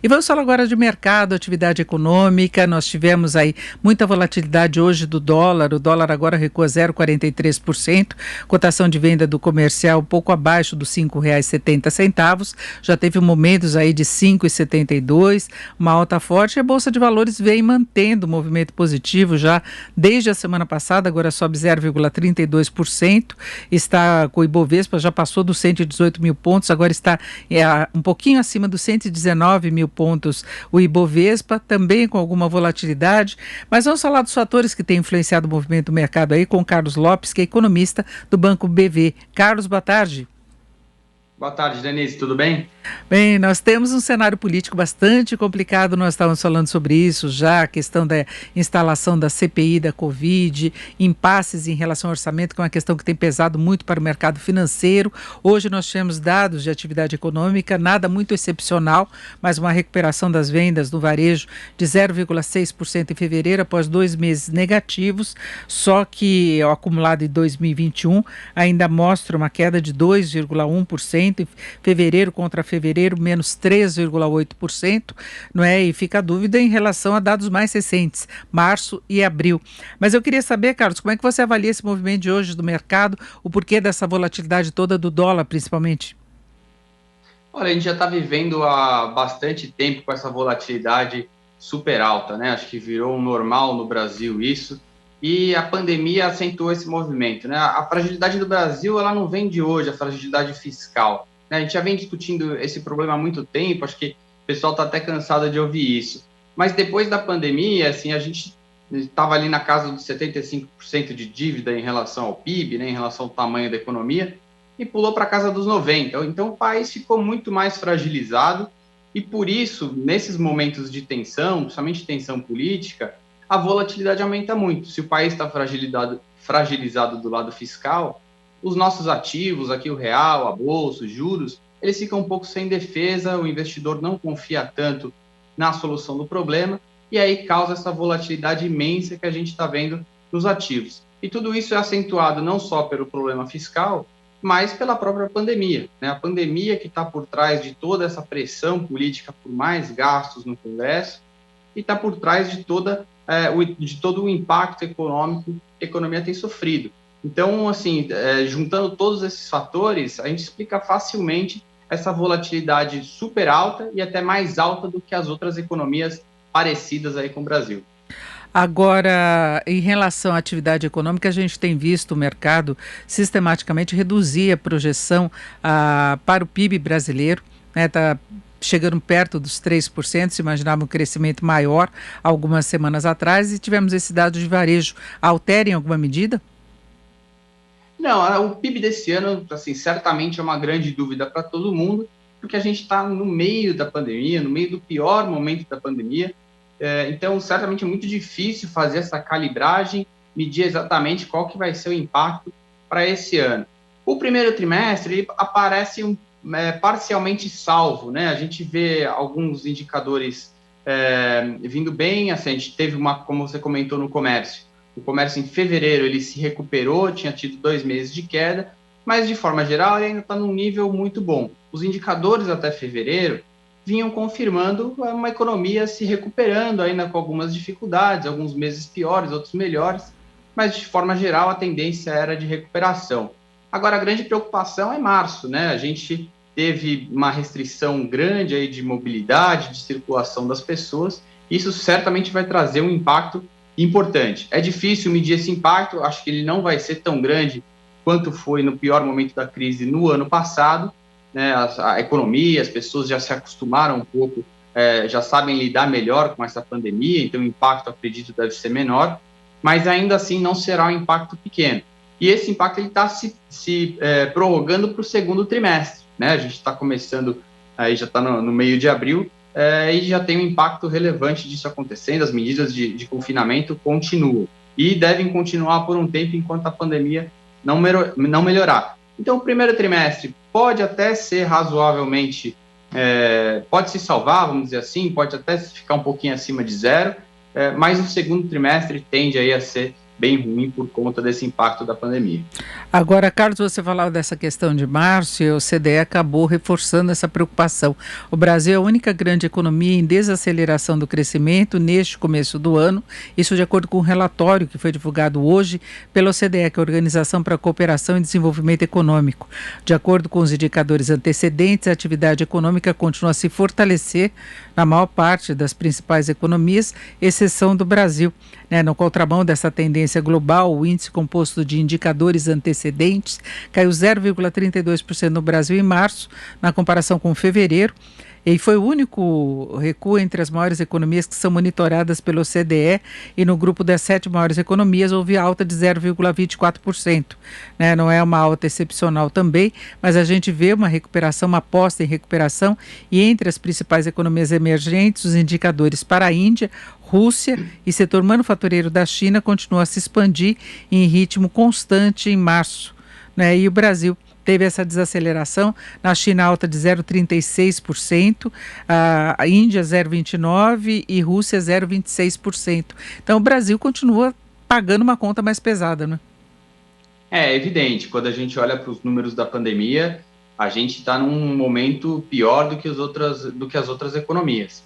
E vamos falar agora de mercado, atividade econômica. Nós tivemos aí muita volatilidade hoje do dólar. O dólar agora recua 0,43%. Cotação de venda do comercial um pouco abaixo dos R$ 5,70. Já teve momentos aí de 5,72, uma alta forte. E a Bolsa de Valores vem mantendo o movimento positivo já desde a semana passada. Agora sobe 0,32%. Está com o Ibovespa, já passou dos 118 mil pontos. Agora está um pouquinho acima dos 119 mil pontos o Ibovespa, também com alguma volatilidade, mas vamos falar dos fatores que têm influenciado o movimento do mercado aí com o Carlos Lopes, que é economista do Banco BV. Carlos, boa tarde. Boa tarde, Denise, tudo bem? Bem, nós temos um cenário político bastante complicado, nós estávamos falando sobre isso já, a questão da instalação da CPI da Covid, impasses em relação ao orçamento, que é uma questão que tem pesado muito para o mercado financeiro. Hoje nós tivemos dados de atividade econômica, nada muito excepcional, mas uma recuperação das vendas no varejo de 0,6% em fevereiro, após 2 meses negativos, só que o acumulado em 2021 ainda mostra uma queda de 2,1%, em fevereiro contra fevereiro, menos 3,8%, não é? E fica a dúvida em relação a dados mais recentes, março e abril. Mas eu queria saber, Carlos, como é que você avalia esse movimento de hoje do mercado, o porquê dessa volatilidade toda do dólar, principalmente? Olha, a gente já está vivendo há bastante tempo com essa volatilidade super alta, né? Acho que virou um normal no Brasil isso, e a pandemia acentuou esse movimento, né? A fragilidade do Brasil, ela não vem de hoje, a fragilidade fiscal, né? A gente já vem discutindo esse problema há muito tempo, acho que o pessoal está até cansado de ouvir isso. Mas depois da pandemia, assim, a gente estava ali na casa dos 75% de dívida em relação ao PIB, né? Em relação ao tamanho da economia, e pulou para a casa dos 90%. Então, o país ficou muito mais fragilizado e, por isso, nesses momentos de tensão, principalmente tensão política, a volatilidade aumenta muito. Se o país está fragilizado do lado fiscal, os nossos ativos, aqui o real, a bolsa, os juros, eles ficam um pouco sem defesa, o investidor não confia tanto na solução do problema e aí causa essa volatilidade imensa que a gente está vendo nos ativos. E tudo isso é acentuado não só pelo problema fiscal, mas pela própria pandemia, né? A pandemia que está por trás de toda essa pressão política por mais gastos no Congresso e está por trás de todo o impacto econômico que a economia tem sofrido. Então, assim, juntando todos esses fatores, a gente explica facilmente essa volatilidade super alta e até mais alta do que as outras economias parecidas aí com o Brasil. Agora, em relação à atividade econômica, a gente tem visto o mercado sistematicamente reduzir a projeção para o PIB brasileiro, né? Está chegando perto dos 3%, se imaginava um crescimento maior algumas semanas atrás, e tivemos esse dado de varejo. Altera em alguma medida? Não, o PIB desse ano, assim, certamente é uma grande dúvida para todo mundo, porque a gente está no meio da pandemia, no meio do pior momento da pandemia. Então, certamente é muito difícil fazer essa calibragem, medir exatamente qual que vai ser o impacto para esse ano. O primeiro trimestre ele aparece parcialmente salvo, né? A gente vê alguns indicadores vindo bem, assim, a gente teve como você comentou no comércio, o comércio em fevereiro ele se recuperou, tinha tido 2 meses de queda, mas de forma geral ele ainda está num nível muito bom. Os indicadores até fevereiro vinham confirmando uma economia se recuperando ainda com algumas dificuldades, alguns meses piores, outros melhores, mas de forma geral a tendência era de recuperação. Agora a grande preocupação é março, né? A gente teve uma restrição grande aí de mobilidade, de circulação das pessoas, isso certamente vai trazer um impacto importante. É difícil medir esse impacto, acho que ele não vai ser tão grande quanto foi no pior momento da crise no ano passado, né? A economia, as pessoas já se acostumaram um pouco, já sabem lidar melhor com essa pandemia, então o impacto, acredito, deve ser menor, mas ainda assim não será um impacto pequeno. E esse impacto está se prorrogando para o segundo trimestre, né? A gente está começando, aí já está no meio de abril, e já tem um impacto relevante disso acontecendo, as medidas de confinamento continuam e devem continuar por um tempo enquanto a pandemia não melhorar. Então, o primeiro trimestre pode até ser razoavelmente, pode se salvar, vamos dizer assim, pode até ficar um pouquinho acima de zero, mas o segundo trimestre tende aí a ser bem ruim por conta desse impacto da pandemia. Agora, Carlos, você falava dessa questão de março e o CDE acabou reforçando essa preocupação. O Brasil é a única grande economia em desaceleração do crescimento neste começo do ano, isso de acordo com um relatório que foi divulgado hoje pela OCDE, que é a Organização para a Cooperação e Desenvolvimento Econômico. De acordo com os indicadores antecedentes, a atividade econômica continua a se fortalecer na maior parte das principais economias, exceção do Brasil. No contramão dessa tendência global, o índice composto de indicadores antecedentes caiu 0,32% no Brasil em março, na comparação com fevereiro, e foi o único recuo entre as maiores economias que são monitoradas pelo OCDE, e no grupo das 7 maiores economias houve alta de 0,24%. Não é uma alta excepcional também, mas a gente vê uma recuperação, uma aposta em recuperação, e entre as principais economias emergentes, os indicadores para a Índia, Rússia e setor manufatureiro da China continuam a se expandir em ritmo constante em março. E o Brasil teve essa desaceleração, na China alta de 0,36%, a Índia 0,29% e Rússia 0,26%. Então o Brasil continua pagando uma conta mais pesada, né? É evidente, quando a gente olha para os números da pandemia, a gente está num momento pior do que as outras economias.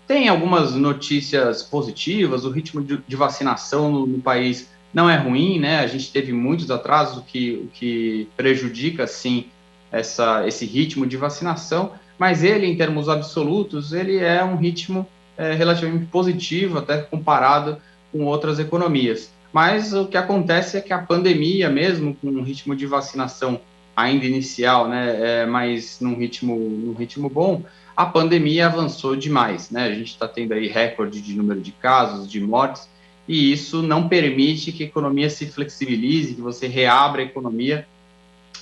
Tem algumas notícias positivas, o ritmo de vacinação no país não é ruim, né? A gente teve muitos atrasos, o que prejudica, sim, esse ritmo de vacinação, mas ele, em termos absolutos, ele é um ritmo relativamente positivo, até comparado com outras economias. Mas o que acontece é que a pandemia, mesmo com um ritmo de vacinação ainda inicial, né, mas num ritmo bom, a pandemia avançou demais, né? A gente está tendo aí recorde de número de casos, de mortes, e isso não permite que a economia se flexibilize, que você reabra a economia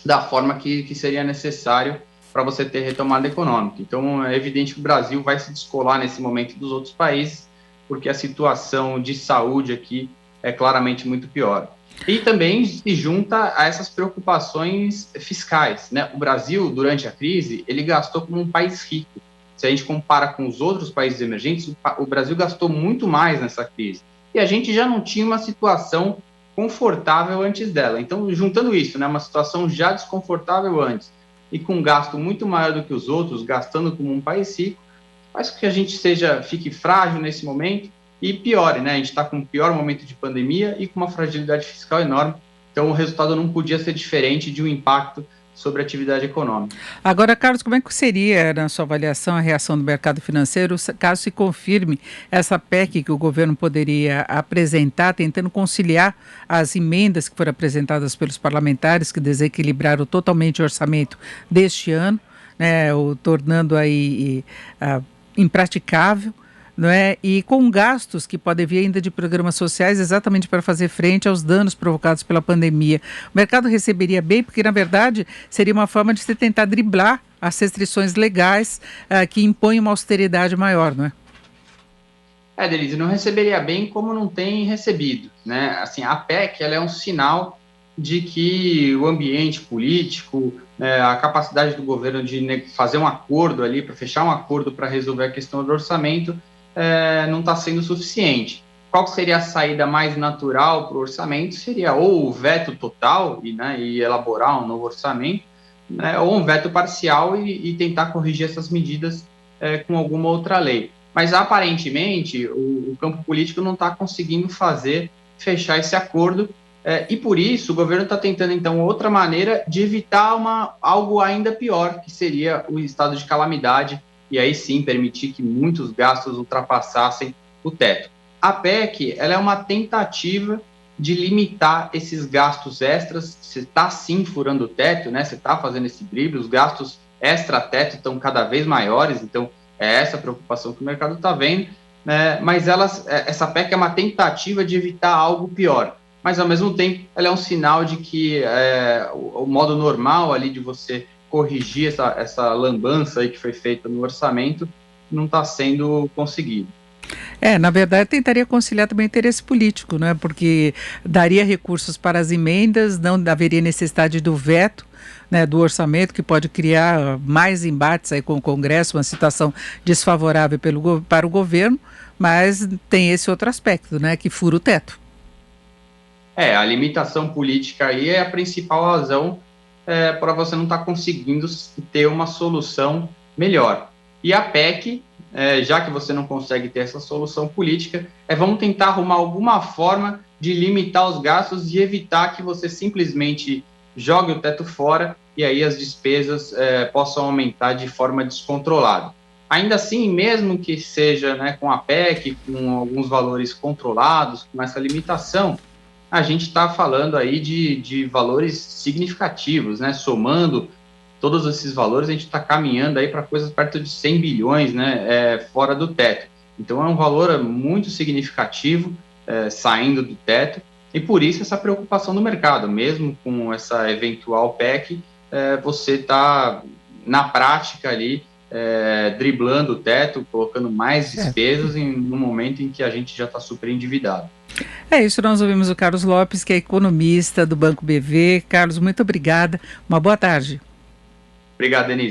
da forma que seria necessário para você ter retomada econômica. Então, é evidente que o Brasil vai se descolar nesse momento dos outros países, porque a situação de saúde aqui é claramente muito pior. E também se junta a essas preocupações fiscais, né? O Brasil, durante a crise, ele gastou como um país rico. Se a gente compara com os outros países emergentes, o Brasil gastou muito mais nessa crise. E a gente já não tinha uma situação confortável antes dela. Então, juntando isso, né, uma situação já desconfortável antes e com um gasto muito maior do que os outros, gastando como um país rico, faz com que a gente fique frágil nesse momento e piore, né? A gente está com o pior momento de pandemia e com uma fragilidade fiscal enorme. Então, o resultado não podia ser diferente de um impacto sobre a atividade econômica. Agora, Carlos, como é que seria, na sua avaliação, a reação do mercado financeiro caso se confirme essa PEC que o governo poderia apresentar, tentando conciliar as emendas que foram apresentadas pelos parlamentares, que desequilibraram totalmente o orçamento deste ano, né, o tornando aí impraticável, não é? E com gastos que podem vir ainda de programas sociais exatamente para fazer frente aos danos provocados pela pandemia. O mercado receberia bem, porque na verdade seria uma forma de se tentar driblar as restrições legais que impõem uma austeridade maior, não é? Denise, não receberia bem como não tem recebido, né? Assim, a PEC, ela é um sinal de que o ambiente político, a capacidade do governo de fazer um acordo ali, para fechar um acordo para resolver a questão do orçamento, não está sendo suficiente. Qual seria a saída mais natural para o orçamento? Seria ou o veto total e elaborar um novo orçamento, né, ou um veto parcial e tentar corrigir essas medidas com alguma outra lei. Mas, aparentemente, o campo político não está conseguindo fechar esse acordo, e por isso o governo está tentando, então, outra maneira de evitar algo ainda pior, que seria o estado de calamidade, e aí sim permitir que muitos gastos ultrapassassem o teto. A PEC, ela é uma tentativa de limitar esses gastos extras. Você está sim furando o teto, né? Você está fazendo esse drible, os gastos extra-teto estão cada vez maiores, então é essa a preocupação que o mercado está vendo, né? Mas essa PEC é uma tentativa de evitar algo pior, mas ao mesmo tempo ela é um sinal de que o modo normal ali de você corrigir essa lambança aí que foi feita no orçamento não está sendo conseguido. Na verdade, tentaria conciliar também o interesse político, né? Porque daria recursos para as emendas, não haveria necessidade do veto, né, do orçamento, que pode criar mais embates aí com o Congresso, uma situação desfavorável para o governo, mas tem esse outro aspecto, né, que fura o teto. A limitação política aí é a principal razão para você não estar conseguindo ter uma solução melhor. E a PEC, já que você não consegue ter essa solução política, vamos tentar arrumar alguma forma de limitar os gastos e evitar que você simplesmente jogue o teto fora e aí as despesas possam aumentar de forma descontrolada. Ainda assim, mesmo que seja, né, com a PEC, com alguns valores controlados, com essa limitação, a gente está falando aí de valores significativos, né? Somando todos esses valores, a gente está caminhando aí para coisas perto de 100 bilhões, né, fora do teto. Então, é um valor muito significativo saindo do teto, e por isso essa preocupação do mercado. Mesmo com essa eventual PEC, você está, na prática ali, driblando o teto, colocando mais despesas no momento em que a gente já está super endividado. É isso, nós ouvimos o Carlos Lopes, que é economista do Banco BV. Carlos, muito obrigada. Uma boa tarde. Obrigado, Denise.